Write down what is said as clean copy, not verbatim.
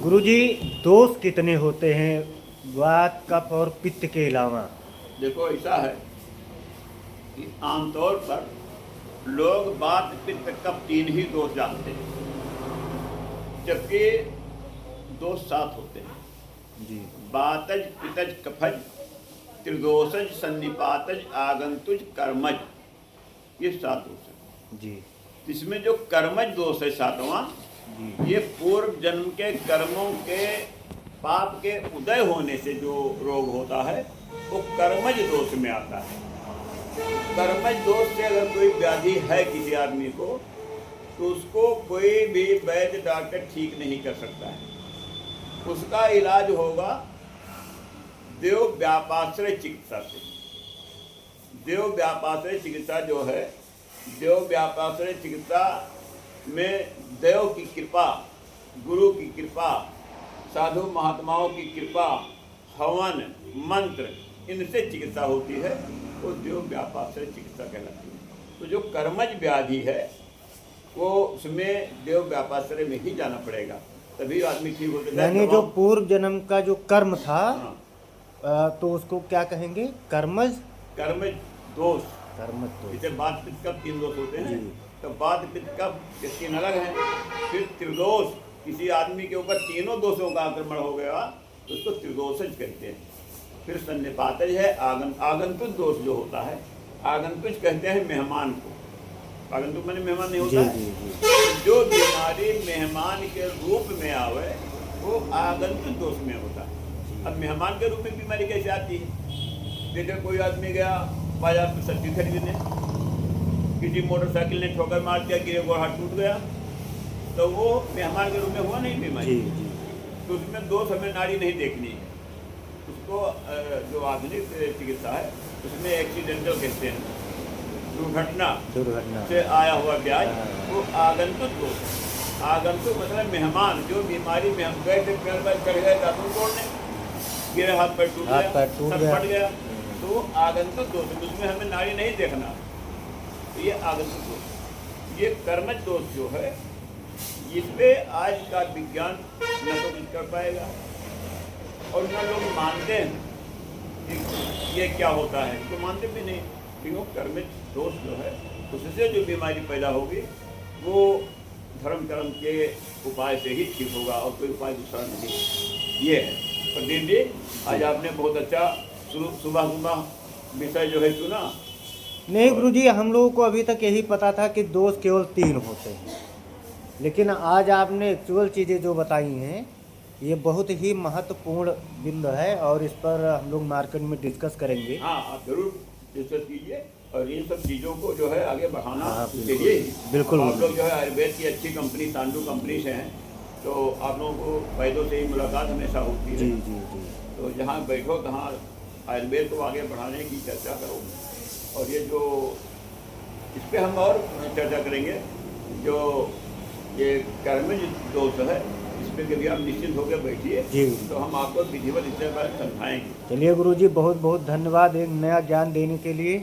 गुरुजी, दोष कितने होते हैं वात, कफ और पित्त के अलावा? देखो, ऐसा है कि आमतौर पर लोग वात पित्त कफ 3 ही दोष जानते हैं, जबकि दोष 7 होते हैं। जी वातज पितज कफज त्रिदोषज सन्निपातज आगंतुज कर्मज, ये 7 दोष है। जी इसमें जो कर्मज दोष है 7वां, जी ये पूर्व जन्म के कर्मों के पाप के उदय होने से जो रोग होता है वो कर्मज दोष में आता है। कर्मज दोष से अगर कोई व्याधि है किसी आदमी को, तो उसको कोई भी वैद्य डॉक्टर ठीक नहीं कर सकता है। उसका इलाज होगा देव व्यापाश्रय चिकित्सा से। देव व्यापाश्रय चिकित्सा जो है, देव व्यापाश्रय चिकित्सा में देव की कृपा, गुरु की कृपा, साधु महात्माओं की कृपा, हवन मंत्र, इनसे चिकित्सा होती है, वो देव व्यापाश्रय चिकित्सा कहलाती है। तो जो कर्मज व्याधि है वो उसमें देव व्यापाश्रय में ही जाना पड़ेगा, तभी आदमी ठीक हो सकता है। यानी जो पूर्व जन्म का जो कर्म था, हाँ, तो उसको क्या कहेंगे? कर्मज कर्मज दोष। कर्मज दोष। जैसे वात पित्त कफ 3 दोष होते हैं, जी। तो वात पित्त कफ ये 3 अलग हैं। फिर त्रिदोष, किसी आदमी के ऊपर तीनों दोषों का आक्रमण हो गया तो उसको त्रिदोषज कहते हैं। फिर सन्निपातज है, आगंतुक दोष जो होता है, आगंतुक कहते हैं मेहमान को। आगंतुक मैंने मेहमान नहीं होता है। जी, जी। जो बीमारी मेहमान के रूप में आवे वो आगंतुक दोष में होता है। अब मेहमान के रूप में बीमारी कैसे आती है? जैसे कोई आदमी गया बाजार में सब्जी खरीदने, किसी मोटरसाइकिल ने ठोकर मार दिया, गिरे को हाथ टूट गया, तो वो मेहमान के रूप में हुआ नहीं बीमारी। जी जी तो उसमें दोष हमें नाड़ी नहीं देखनी है। उसको जो आधुनिक चिकित्सा है उसमें एक्सीडेंटल कहते हैं, दुर्घटना से आया हुआ ब्याज, वो आगंतुक दोष है। आगंतुक मतलब मेहमान, जो बीमारी में हम गए थे, पेड़ पर चढ़ गए दातुन तोड़ने, गिरे हाथ पैर टूट गया, सर फट गया, तो वो आगंतुक दोष है। उसमें हमें नाड़ी नहीं देखना, ये आगंतुक दोष। ये कर्मज दोष जो है, इस पे आज का विज्ञान न तो कुछ कर पाएगा और न लोग मानते हैं कि ये क्या होता है, तो मानते भी नहीं। क्यों? कर्मज दोष जो है उससे जो बीमारी पैदा होगी वो धर्म कर्म के उपाय से ही ठीक होगा और कोई उपाय दूसरा नहीं। ये है प्रदीप जी, आज आपने बहुत अच्छा सुबह विषय जो है चुना। नहीं गुरुजी, हम लोगों को अभी तक यही पता था कि दोष केवल 3 होते हैं, लेकिन आज आपने एक्चुअल चीज़ें जो बताई हैं ये बहुत ही महत्वपूर्ण बिंदु है और इस पर हम लोग मार्केट में डिस्कस करेंगे। हाँ, आप जरूर डिस्कस कीजिए और इन सब चीज़ों को जो है आगे बढ़ाना बिल्कुल, चाहिए। बिल्कुल। आप लोग जो है आयुर्वेद की अच्छी कंपनी तांडू कंपनी से हैं, तो आप लोगों को वैद्यों से ही मुलाकात हमेशा होती है। जी जी जी। तो जहाँ बैठो तहाँ आयुर्वेद को आगे बढ़ाने की चर्चा करो। और ये जो इस पर हम और चर्चा करेंगे, जो ये कर्मज दोष है, इस पर कभी आप निश्चित होकर बैठिए, तो हम आपको विधिवत इसके बारे में समझाएंगे। चलिए गुरुजी, बहुत बहुत धन्यवाद एक नया ज्ञान देने के लिए।